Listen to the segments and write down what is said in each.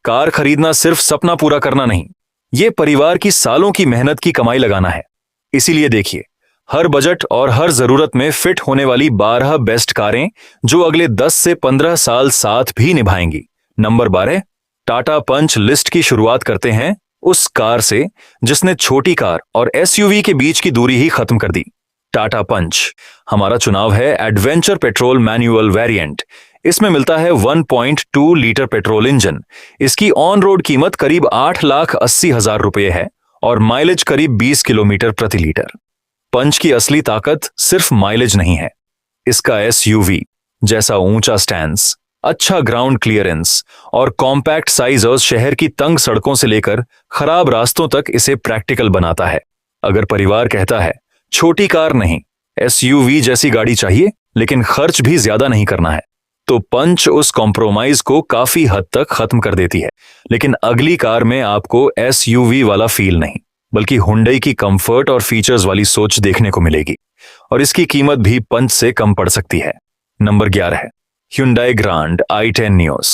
Car खरीदना सिर्फ सपना पूरा करना नहीं, ये परिवार की सालों की मेहनत की कमाई लगाना है। इसीलिए देखिए, हर बजट और हर जरूरत में फिट होने वाली 12 बेस्ट कारें जो अगले 10 से 15 साल साथ भी निभाएंगी। नंबर 12, टाटा पंच। लिस्ट की शुरुआत करते हैं उस कार से जिसने छोटी कार और एसयूवी के बीच की दूरी ही खत्म कर दी। टाटा पंच। हमारा चुनाव है एडवेंचर पेट्रोल मैनुअल वेरिएंट। इसमें मिलता है 1.2 लीटर पेट्रोल इंजन। इसकी ऑन रोड कीमत करीब 8,80,000 रुपये है और माइलेज करीब 20 किलोमीटर प्रति लीटर। पंच की असली ताकत सिर्फ माइलेज नहीं है, इसका एसयूवी जैसा ऊंचा स्टैंस, अच्छा ग्राउंड क्लियरेंस और कॉम्पैक्ट साइज शहर की तंग सड़कों से लेकर खराब रास्तों तक इसे प्रैक्टिकल बनाता है। अगर परिवार कहता है छोटी कार नहीं, एसयूवी जैसी गाड़ी चाहिए लेकिन खर्च भी ज्यादा नहीं करना है, तो पंच उस कॉम्प्रोमाइज को काफी हद तक खत्म कर देती है। लेकिन अगली कार में आपको एसयूवी वाला फील नहीं, बल्कि हुंडई की कंफर्ट और फीचर्स वाली सोच देखने को मिलेगी, और इसकी कीमत भी पंच से कम पड़ सकती है। नंबर 11 है Hyundai Grand i10 Nios।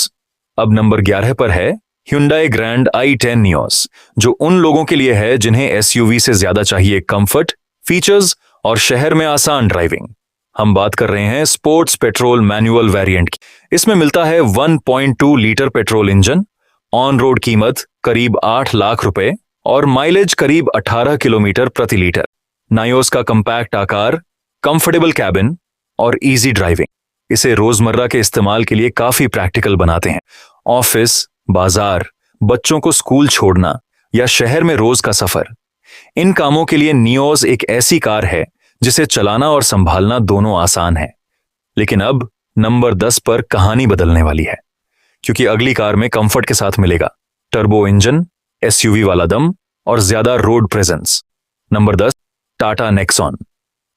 अब नंबर 11 पर है Hyundai Grand i10 Nios, जो उन लोगों के लिए है जिन्हें एसयूवी से ज्यादा चाहिए कंफर्ट, फीचर्स और शहर में आसान ड्राइविंग। हम बात कर रहे हैं स्पोर्ट्स पेट्रोल मैनुअल वेरिएंट की। इसमें मिलता है 1.2 litre petrol engine, on road कीमत करीब 8 लाख रुपए और माइलेज करीब 18 किलोमीटर प्रति लीटर। नायोस का कंपैक्ट आकार, कंफर्टेबल कैबिन और इजी ड्राइविंग इसे रोजमर्रा के इस्तेमाल के लिए काफी प्रैक्टिकल बनाते हैं। ऑफिस, बाजार, बच्चों को स्कूल छोड़ना या शहर में रोज का सफर, इन कामों के लिए नियोस एक ऐसी कार है जिसे चलाना और संभालना दोनों आसान है। लेकिन अब नंबर 10 पर कहानी बदलने वाली है, क्योंकि अगली कार में कंफर्ट के साथ मिलेगा टर्बो इंजन, एसयूवी वाला दम और ज्यादा road presence. Number 10, Tata Nexon.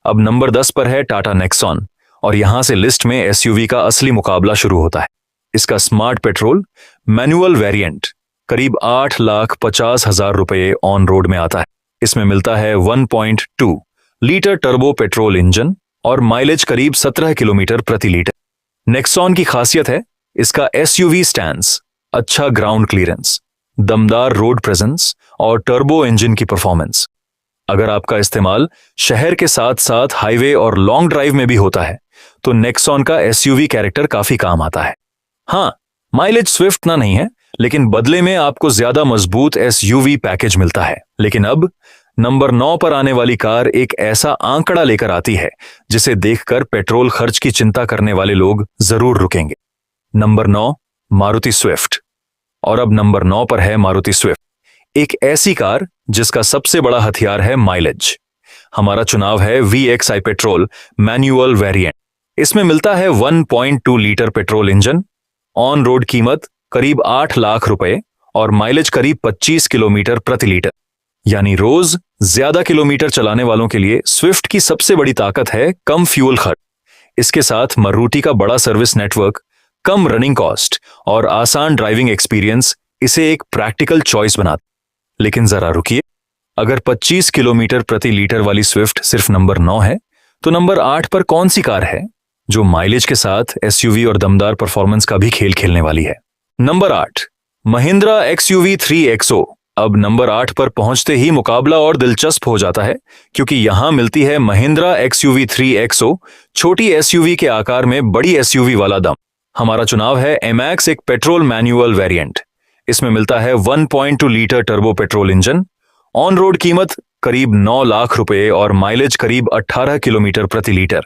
अब नंबर 10 पर है टाटा नेक्सॉन, और यहां से लिस्ट में एसयूवी का असली मुकाबला शुरू होता है। इसका स्मार्ट पेट्रोल मैनुअल वेरिएंट करीब 8,50,000 रुपये ऑन रोड में आता है। इसमें मिलता है 1.2 लीटर टर्बो पेट्रोल इंजन और माइलेज करीब 17 किलोमीटर प्रति लीटर। नेक्सॉन की खासियत है इसका एसयूवी स्टैंस, अच्छा ग्राउंड क्लियरेंस, दमदार रोड प्रेजेंस और टर्बो इंजन की परफॉर्मेंस। अगर आपका इस्तेमाल शहर के साथ साथ हाईवे और लॉन्ग ड्राइव में भी होता है तो नेक्सॉन का एसयूवी कैरेक्टर काफी काम आता है। हाँ, माइलेज स्विफ्ट ना नहीं है, लेकिन बदले में आपको ज्यादा मजबूत एसयूवी पैकेज मिलता है। लेकिन अब नंबर 9 पर आने वाली कार एक ऐसा आंकड़ा लेकर आती है जिसे देखकर पेट्रोल खर्च की चिंता करने वाले लोग जरूर रुकेंगे। Number 9, Maruti Swift. और अब नंबर 9 पर है मारुति स्विफ्ट, एक ऐसी कार जिसका सबसे बड़ा हथियार है माइलेज। हमारा चुनाव है VXI पेट्रोल मैनुअल वेरिएंट। इसमें मिलता है 1.2 litre petrol engine, on road कीमत करीब 8 लाख रुपए और माइलेज करीब 25 किलोमीटर प्रति लीटर। यानी रोज ज्यादा किलोमीटर चलाने वालों के लिए स्विफ्ट की सबसे बड़ी ताकत है कम फ्यूल खर्च। इसके साथ मारुति का बड़ा service network, come running cost और आसान ड्राइविंग एक्सपीरियंस इसे एक प्रैक्टिकल चॉइस बनाता। लेकिन जरा रुकिए, अगर 25 किलोमीटर प्रति लीटर वाली स्विफ्ट सिर्फ नंबर 9 है, तो नंबर 8 पर कौन सी कार है जो माइलेज के साथ एसयूवी और दमदार परफॉर्मेंस का भी खेल खेलने वाली है? Number 8, Mahindra XUV 3XO। अब नंबर 8 पर पहुंचते ही मुकाबला और दिलचस्प हो जाता है, क्योंकि यहां मिलती है महिंद्रा XUV 3XO, छोटी एसयूवी के आकार में बड़ी एसयूवी वाला दम। हमारा चुनाव है एमैक्स, एक पेट्रोल मैनुअल वेरिएंट। इसमें मिलता है 1.2 litre turbo petrol engine, on road कीमत करीब 9 लाख रुपए और माइलेज करीब 18 किलोमीटर प्रति लीटर।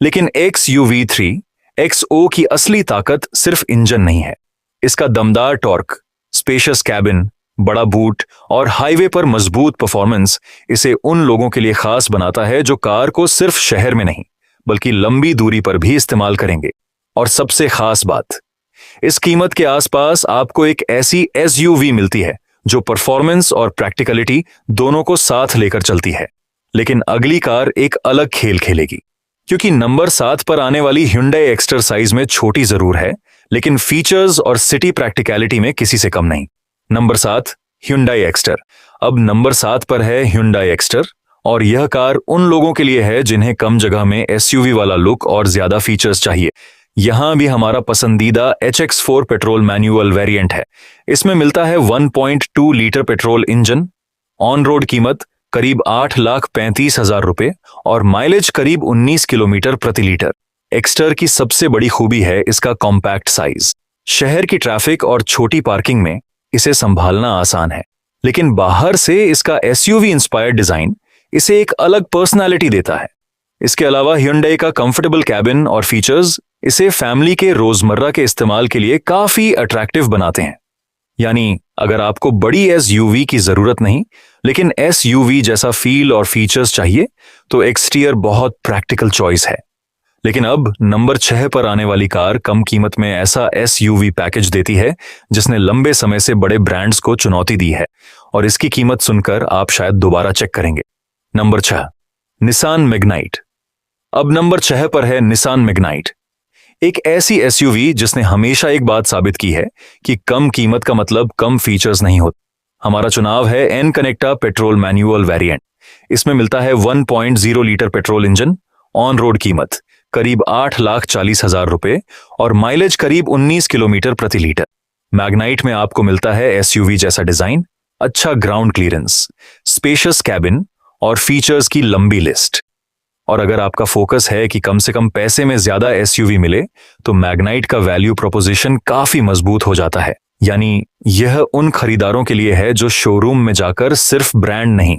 लेकिन XUV 3XO की असली ताकत सिर्फ इंजन नहीं है, इसका दमदार टॉर्क, स्पेशियस कैबिन, बड़ा बूट और हाईवे पर मजबूत परफॉर्मेंस इसे उन लोगों के लिए खास बनाता है जो कार को सिर्फ शहर में नहीं बल्कि लंबी दूरी पर भी इस्तेमाल करेंगे। और सबसे खास बात, इस कीमत के आसपास आपको एक ऐसी एसयूवी मिलती है जो परफॉर्मेंस और प्रैक्टिकलिटी दोनों को साथ लेकर चलती है। लेकिन अगली कार एक अलग खेल खेलेगी, क्योंकि नंबर 7 पर आने वाली Hyundai Exter साइज में छोटी जरूर है, लेकिन फीचर्स और सिटी प्रैक्टिकलिटी में किसी से कम नहीं। Number 7, Hyundai Exter। अब नंबर 7 पर है Hyundai Exter, और यह कार उन लोगों के लिए है जिन्हें कम जगह में एसयूवी वाला लुक और ज्यादा फीचर्स चाहिए। यहां भी हमारा पसंदीदा HX4 पेट्रोल मैनुअल वेरिएंट है। इसमें मिलता है 1.2 litre petrol engine, on road कीमत करीब 8,35,000 रुपए और माइलेज करीब 19 किलोमीटर प्रति लीटर। एक्स्टर की सबसे बड़ी खूबी है इसका कॉम्पैक्ट साइज। शहर की ट्रैफिक और छोटी पार्किंग में इसे संभालना आसान है, लेकिन बाहर से इसका SUV इंस्पायर्ड डिजाइन इसे एक अलग पर्सनालिटी देता है। इसके अलावा Hyundai का कंफर्टेबल कैबिन और फीचर्स इसे फैमिली के रोजमर्रा के इस्तेमाल के लिए काफी अट्रैक्टिव बनाते हैं। यानी अगर आपको बड़ी SUV की जरूरत नहीं, लेकिन SUV जैसा फील और फीचर्स चाहिए, तो एक्सटीरियर बहुत प्रैक्टिकल चॉइस है। लेकिन अब नंबर 6 पर आने वाली कार कम कीमत में ऐसा SUV पैकेज देती है जिसने लंबे समय से बड़े ब्रांड्स को चुनौती दी है, और इसकी कीमत सुनकर आप शायद दोबारा चेक करेंगे। Number 6, Nissan Magnite. अब नंबर 6 पर है निसान मैग्नाइट, एक ऐसी SUV जिसने हमेशा एक बात साबित की है कि कम कीमत का मतलब कम फीचर्स नहीं होते। हमारा चुनाव है N-Connecta पेट्रोल मैनुअल वेरिएंट। इसमें मिलता है 1.0 litre petrol engine, on road कीमत करीब 8,40,000 रुपए और माइलेज करीब 19 किलोमीटर प्रति लीटर। मैग्नाइट में आपको मिलता है SUV जैसा डिजाइन, अच्छा ग्राउंड क्लियरेंस, स्पेशियस कैबिन और फीचर्स की लंबी लिस्ट। और अगर आपका फोकस है कि कम से कम पैसे में ज्यादा SUV मिले, तो मैग्नाइट का वैल्यू प्रोपोजिशन काफी मजबूत हो जाता है। यानी यह उन खरीदारों के लिए है जो शोरूम में जाकर सिर्फ ब्रांड नहीं,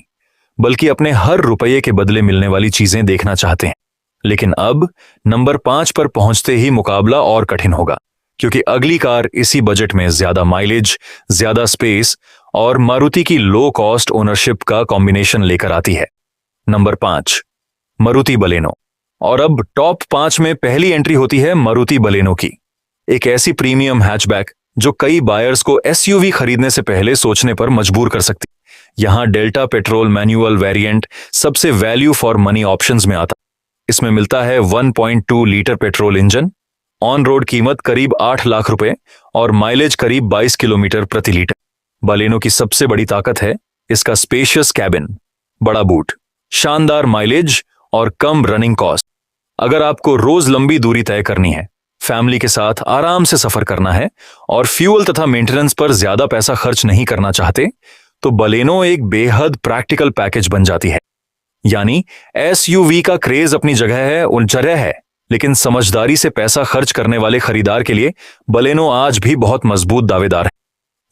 बल्कि अपने हर रुपये के बदले मिलने वाली चीजें देखना चाहते हैं। लेकिन अब नंबर 5 पर पहुंचते ही मुकाबला और कठिन होगा, क्योंकि अगली कार इसी बजट में ज्यादा माइलेज, ज्यादा स्पेस और मारुति की लो कॉस्ट ओनरशिप का कॉम्बिनेशन लेकर आती है। Number 5, Maruti Baleno. और अब टॉप 5 में पहली एंट्री होती है मारुति बलेनो की, एक ऐसी प्रीमियम हैचबैक जो कई बायर्स को SUV खरीदने से पहले सोचने पर मजबूर कर सकती। यहां डेल्टा पेट्रोल मैनुअल वेरिएंट सबसे वैल्यू फॉर मनी ऑप्शंस में आता। इसमें मिलता है 1.2 litre petrol engine, on road कीमत करीब 8 लाख रुपए और माइलेज करीब 22 किलोमीटर प्रति लीटर। बलेनो की सबसे बड़ी ताकत है इसका स्पेशियस कैबिन, बड़ा बूट, शानदार माइलेज और कम रनिंग कॉस्ट। अगर आपको रोज लंबी दूरी तय करनी है, फैमिली के साथ आराम से सफर करना है और फ्यूल तथा मेंटेनेंस पर ज्यादा पैसा खर्च नहीं करना चाहते, तो बलेनो एक बेहद प्रैक्टिकल पैकेज बन जाती है। यानी SUV का क्रेज अपनी जगह है, लेकिन समझदारी से पैसा खर्च करने वाले खरीदार के लिए बलेनो आज भी बहुत मजबूत दावेदार है।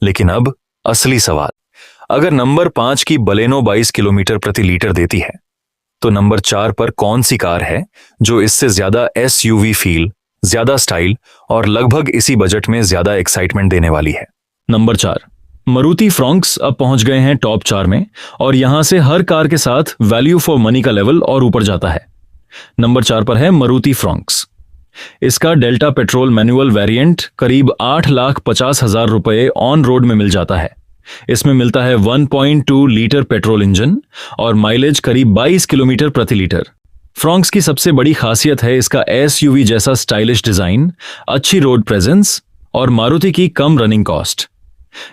लेकिन अब असली सवाल, अगर नंबर 5 की बलेनो 22 किलोमीटर प्रति लीटर देती है, तो नंबर 4 पर कौन सी कार है जो इससे ज्यादा SUV फील, ज्यादा स्टाइल और लगभग इसी बजट में ज्यादा एक्साइटमेंट देने वाली है? नंबर 4, मारुति फ्रॉन्क्स अब पहुंच गए हैं टॉप 4 में, और यहां से हर कार के साथ वैल्यू फॉर मनी का लेवल और ऊपर जाता है। नंबर 4 पर है मारुति फ्रॉन्क्स। इसका डेल्टा पेट्रोल मैनुअल वेरिएंट करीब 8,50,000 रुपए ऑन रोड में मिल जाता है। इसमें मिलता है 1.2 लीटर पेट्रोल इंजन और माइलेज करीब 22 किलोमीटर प्रति लीटर। फ्रॉन्क्स की सबसे बड़ी खासियत है इसका SUV जैसा स्टाइलिश डिजाइन, अच्छी रोड प्रेजेंस और मारुति की कम रनिंग कॉस्ट।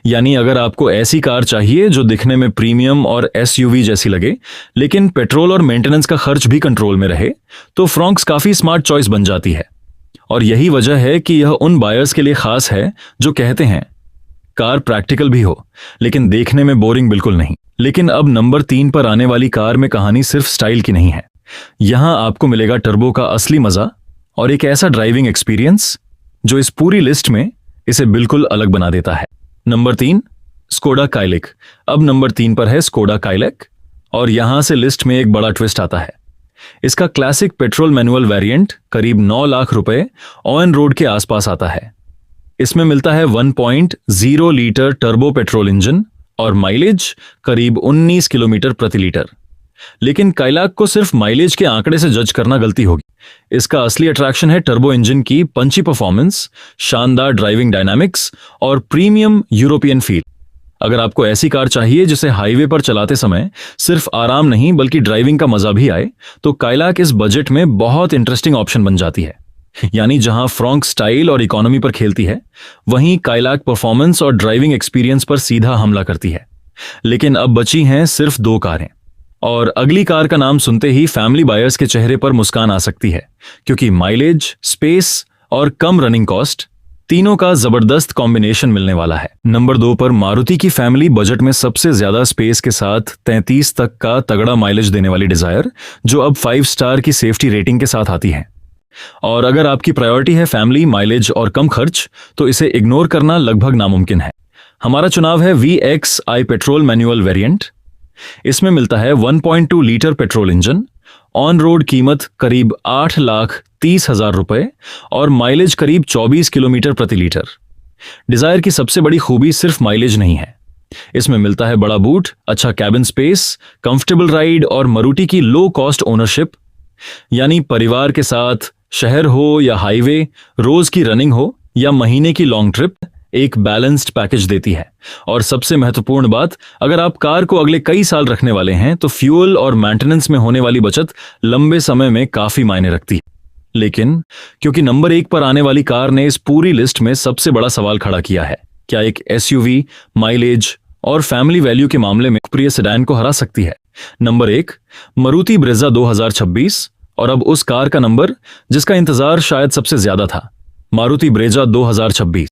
यानी अगर आपको ऐसी कार चाहिए जो दिखने में प्रीमियम और SUV जैसी लगे, लेकिन पेट्रोल और मेंटेनेंस का खर्च भी कंट्रोल में रहे, तो फ्रॉन्क्स काफी स्मार्ट चॉइस बन जाती है। और यही वजह है कि यह उन बायर्स के लिए खास है जो कहते हैं कार प्रैक्टिकल भी हो, लेकिन देखने में बोरिंग बिल्कुल नहीं। लेकिन अब नंबर 3 पर आने वाली कार में कहानी सिर्फ स्टाइल की नहीं है। यहां आपको मिलेगा टर्बो का असली मजा और एक ऐसा ड्राइविंग एक्सपीरियंस जो इस पूरी लिस्ट में इसे बिल्कुल अलग बना देता है। नंबर 3, स्कोडा काइलिक। अब नंबर 3 पर है स्कोडा काइलिक, और यहां से लिस्ट में एक बड़ा ट्विस्ट आता है। इसका क्लासिक पेट्रोल मैनुअल वेरिएंट करीब 9 लाख रुपए ऑन रोड के आसपास आता है। इसमें मिलता है 1.0 लीटर टर्बो पेट्रोल इंजन और माइलेज करीब 19 किलोमीटर प्रति लीटर। लेकिन काइलाक को सिर्फ माइलेज के आंकड़े से जज करना गलती होगी। इसका असली अट्रैक्शन है टर्बो इंजन की पंची परफॉर्मेंस, शानदार ड्राइविंग डायनामिक्स और प्रीमियम यूरोपियन फील। अगर आपको ऐसी कार चाहिए जिसे हाईवे पर चलाते समय सिर्फ आराम नहीं बल्कि ड्राइविंग का मजा भी आए, तो काइलाक इस बजट में बहुत इंटरेस्टिंग ऑप्शन बन जाती है। यानी जहां फ्रॉन्क्स स्टाइल और इकोनॉमी पर खेलती है, वहीं काइलाक परफॉर्मेंस और ड्राइविंग एक्सपीरियंस पर सीधा हमला करती है। लेकिन अब बची हैं सिर्फ 2 कारें, और अगली कार का नाम सुनते ही फैमिली बायर्स के चेहरे पर मुस्कान आ सकती है, क्योंकि माइलेज, स्पेस और कम रनिंग कॉस्ट, तीनों का जबरदस्त कॉम्बिनेशन मिलने वाला है। नंबर 2 पर मारुति की फैमिली बजट में सबसे ज्यादा स्पेस के साथ 33 तक का तगड़ा माइलेज देने वाली डिजायर, जो अब 5 स्टार की सेफ्टी रेटिंग के साथ आती है। और अगर आपकी प्रायोरिटी है फैमिली, माइलेज और कम खर्च, तो इसे इग्नोर करना लगभग नामुमकिन है। हमारा चुनाव है VXI पेट्रोल मैनुअल वेरिएंट। इसमें मिलता है 1.2 litre petrol engine, on road कीमत करीब 8,30,000 रुपए और माइलेज करीब 24 किलोमीटर प्रति लीटर। डिजायर की सबसे बड़ी खूबी सिर्फ माइलेज नहीं है, इसमें मिलता है बड़ा बूट, अच्छा कैबिन स्पेस, कंफर्टेबल राइड और मारुति की लो कॉस्ट ओनरशिप। यानी परिवार के साथ शहर हो या हाईवे, रोज की रनिंग हो या महीने की लॉन्ग ट्रिप, एक बैलेंस्ड पैकेज देती है। और सबसे महत्वपूर्ण बात, अगर आप कार को अगले कई साल रखने वाले हैं तो फ्यूल और मेंटेनेंस में होने वाली बचत लंबे समय में काफी मायने रखती है। लेकिन क्योंकि नंबर 1 पर आने वाली कार ने इस पूरी लिस्ट में सबसे बड़ा सवाल खड़ा किया है, क्या एक SUV माइलेज और फैमिली वैल्यू के मामले में प्रिय सेडान को हरा सकती है? नंबर 1 मारुति ब्रेजा 2026, और अब उस कार का नंबर जिसका इंतजार शायद सबसे ज्यादा था, मारुति ब्रेजा 2026।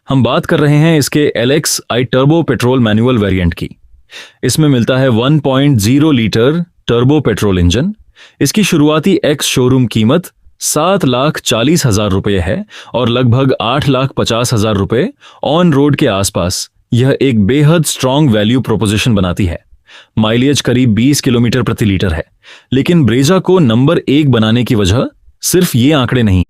हम बात कर रहे हैं इसके LXI turbo petrol manual variant की। इसमें मिलता है 1.0 लीटर टर्बो पेट्रोल इंजन। इसकी शुरुआती एक्स शोरूम कीमत 7,40,000 रुपये है और लगभग 8,50,000 रुपये ऑन रोड के आसपास यह एक बेहद स्ट्रॉन्ग वैल्यू प्रोपोजिशन बनाती है। माइलेज करीब 20 किलोमीटर प्रति लीटर है। लेकिन ब्रेजा को नंबर 1 बनाने की वजह सिर्फ ये आंकड़े नहीं,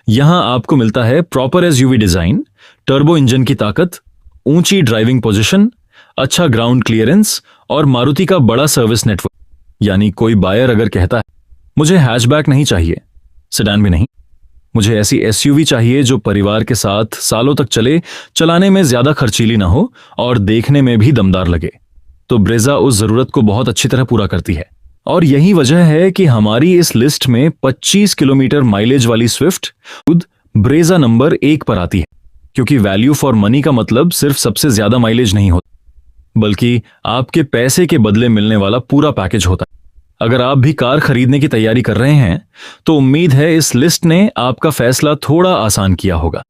यहां आपको मिलता है proper SUV design, turbo engine की ताकत, ऊंची ड्राइविंग पोजीशन, अच्छा ग्राउंड क्लियरेंस और मारुति का बड़ा सर्विस नेटवर्क। यानी कोई बायर अगर कहता है मुझे हैचबैक नहीं चाहिए, सेडान भी नहीं, मुझे ऐसी SUV चाहिए जो परिवार के साथ सालों तक चले, चलाने में ज्यादा खर्चीली ना हो और देखने में भी दमदार लगे, तो ब्रेजा उस जरूरत को बहुत अच्छी तरह पूरा करती है। और यही वजह है कि हमारी इस लिस्ट में 25 किलोमीटर माइलेज वाली स्विफ्ट खुद ब्रेजा नंबर 1 पर आती है। क्योंकि वैल्यू फॉर मनी का मतलब सिर्फ सबसे ज्यादा माइलेज नहीं होता, बल्कि आपके पैसे के बदले मिलने वाला पूरा पैकेज होता है। अगर आप भी कार खरीदने की तैयारी कर रहे हैं तो उम्मीद है इस लिस्ट ने आपका फैसला थोड़ा आसान किया होगा।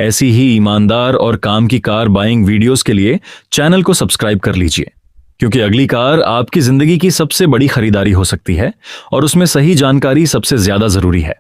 ऐसी ही ईमानदार और काम की कार बाइंग वीडियोस के लिए चैनल को सब्सक्राइब कर लीजिए, क्योंकि अगली कार आपकी जिंदगी की सबसे बड़ी खरीदारी हो सकती है और उसमें सही जानकारी सबसे ज्यादा जरूरी है।